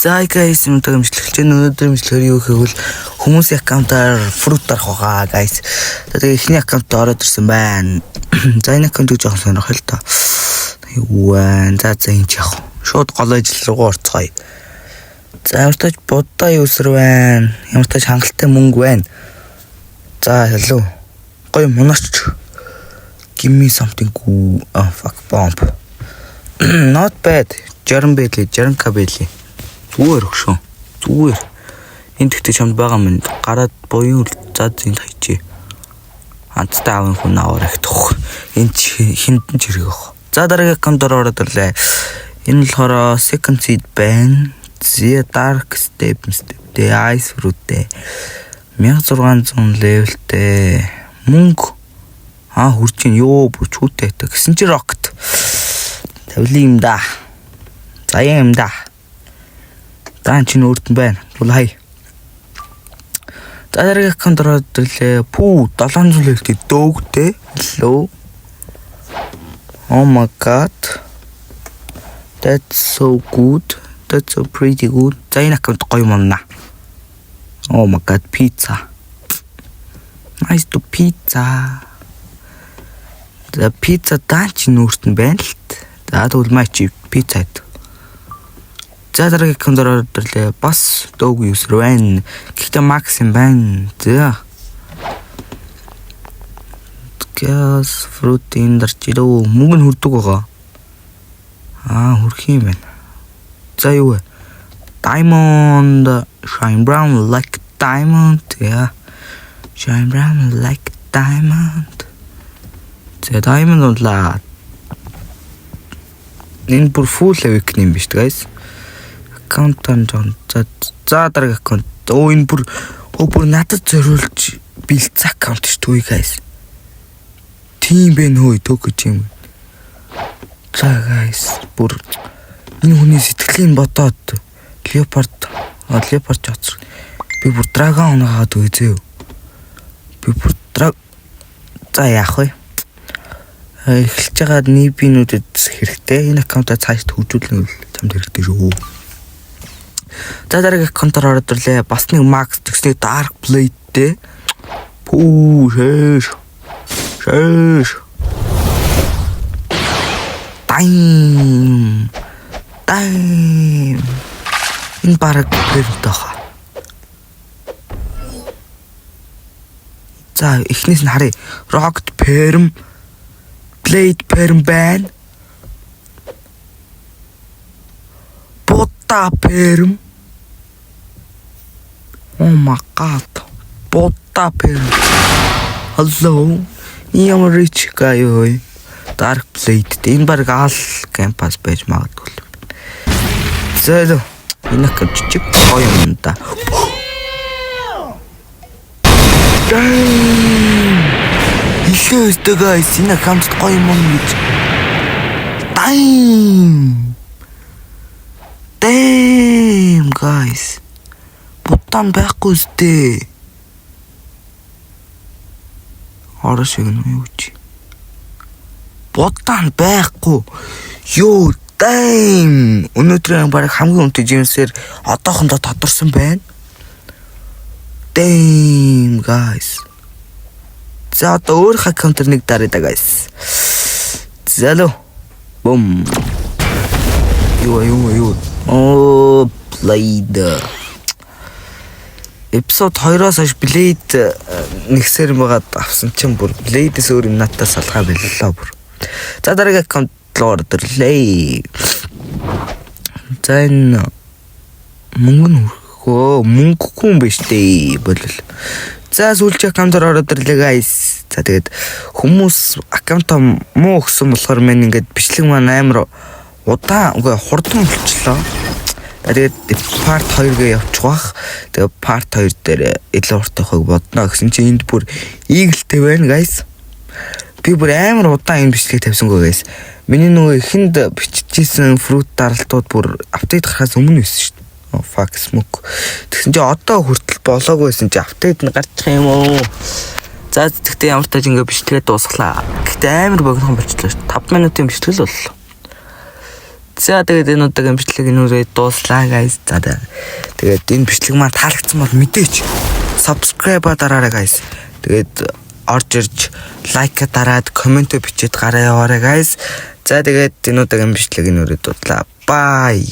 За guys, өнөөдөр имжлэхээр юу гэвэл хүмүүсийн аккаунтаар фрут дарах байгаа guys. Тэгээ эхний аккаунтаар ороод ирсэн байна. За энэ аккаунтыг жоохон сонирхол л та. За энэ ч яг шууд гол ажил руу орцгоё. За ямар тач бодоо юусэр байна. Ямар тач хангалттай мөнгө байна. За hello. Гоё мунарч. Give me something cool. Oh fuck bomb. Not bad. 60k байлээ. Зүгээр өгшөө. Зүгээр. Энд тэгтээ чамд байгаа минь гараад буюу зад зин хайчээ. Ханттай аавын хүн аваар их тох. Энд хиндэн ч хэрэг ах. За дараагийн аккаунтаар ороод ирлээ. Энэ болохоор second seed байна. The dark step. The ice fruit. 1600 levelтэй. Мөнгө. Хурж ийн ёо бүчүүтэй гэсэн чи rocket. Тавлын юм да. Заяа юм да. Даан чинь өөртөө байна. Бол хай. Дараагийн аккаунтаар ирлээ. Пүү 700 лэгтэй дөөгтэй. Hello. Oh my god. That's so good. That's so pretty good. За энэ аккаунт гоё мonna. Oh my god, pizza. Nice to pizza. За pizza даан чинь өөртөө байна л. За тэгвэл матч pizza. За дараагийн аккаунтаар ирлээ. Бас дөг юусэр байна. Гэхдээ макс юм байна. За. Gas fruit in дарчилоо. Мөнгө нь хүрдэг байгаа. Хүрх юм байна. За юу вэ? Diamond shine brown like diamond. Yeah. Shine brown like diamond. За diamond унлаа. Энэ бүр full awake юм биш guys. Аккаунтанд за дараагийн аккаунт. Энэ бүр надад зориулж бэлдсэн аккаунт шүү дээ guys. Тийм бэ нөө төгөж юм. За guys, бүр энэ хүний сэтгэлийн бодоод leopard чоцор. Би бүр dragon унаад үзээ. Би бүр за яах вэ? Эхэлж байгаа нибинүүдэд хэрэгтэй. Энэ аккаунтаа цааш хөгжүүлнэ чамд хэрэгтэй шүү. За дараагийн аккаунтаар ороод ирлээ. Бас нэг max тэгснэ dark blade-тэй. Пүү шээш. Time. Энэ бараг бэрдэх. За эхнээс нь харъя. Rocket perm, blade perm байна. Botta perm. Oh my god. Botta perm. Hello. Ямар rich guy ой. Dark blade. Энэ баг ал campus байж магадгүй. За энэ к жижиг гоё юм да. Илээстэй guys энэ камст гоё юм гэж. Damn guys. Бутан байхгүй сте. Орос шиг нь юу чи? Бутан байхгүй. Юу damn. Өнөөдөр баг хамгийн өндөр жимсээр одоохондоо тодорсон байна. Damn guys. За одоо өөр аккаунтер нэг дараа да guys. Зало. Бум. Юу. Oh, Blade. Episode 2-оос хойш Blade нэгсээр байгаад авсан чинь бүр Blade-с өөр юм надад салгаа боллоо бүр. За дараагийн аккаунт руу ороод ирлээ. За энэ мөнгөгүй юм биш дээ болол. За сүүлчийн аккаунтаар ороод ирлээ guys. За тэгээд хүмүүс аккаунтаа муу өгсөн болохоор мэн ингээд бичлэг маань амар удаан хурдан болчихлоо. Тэгээд part 2-гээ явчих бах. Тэгээд part 2 дээр илүү уртах хог бодно гэсэн чинь энд бүр eagle-тэй байна guys. Би бүр амар удаан юм бичлэг тавьсангүй guys. Миний нөгөө эхэнд биччихсэн fruit даралтууд бүр апдейт гарахаас өмнө байсан шүү дээ. Oh fuck smoke. Тэгсэн чинь одоо хүртэл болоогүй байсан чинь апдейт нь гарчих юм уу? За тэгтээ ямар тааж ингэ бичлэгээ дуусглаа. Гэхдээ амар богинохон болчихлоо шүү. 5 минутын бичлэг л боллоо. За тэгээд энэ удаагийн бичлэг энүүрээ дууслаа guys. За тэгээд энэ бичлэг маань таалагдсан бол мэдээч subscribe дараарай guys. Тэгээд орж ирж лайк дараад комент бичээд гараа яваарай guys. За тэгээд энэ удаагийн бичлэг энүүрээ дууслаа. Bye.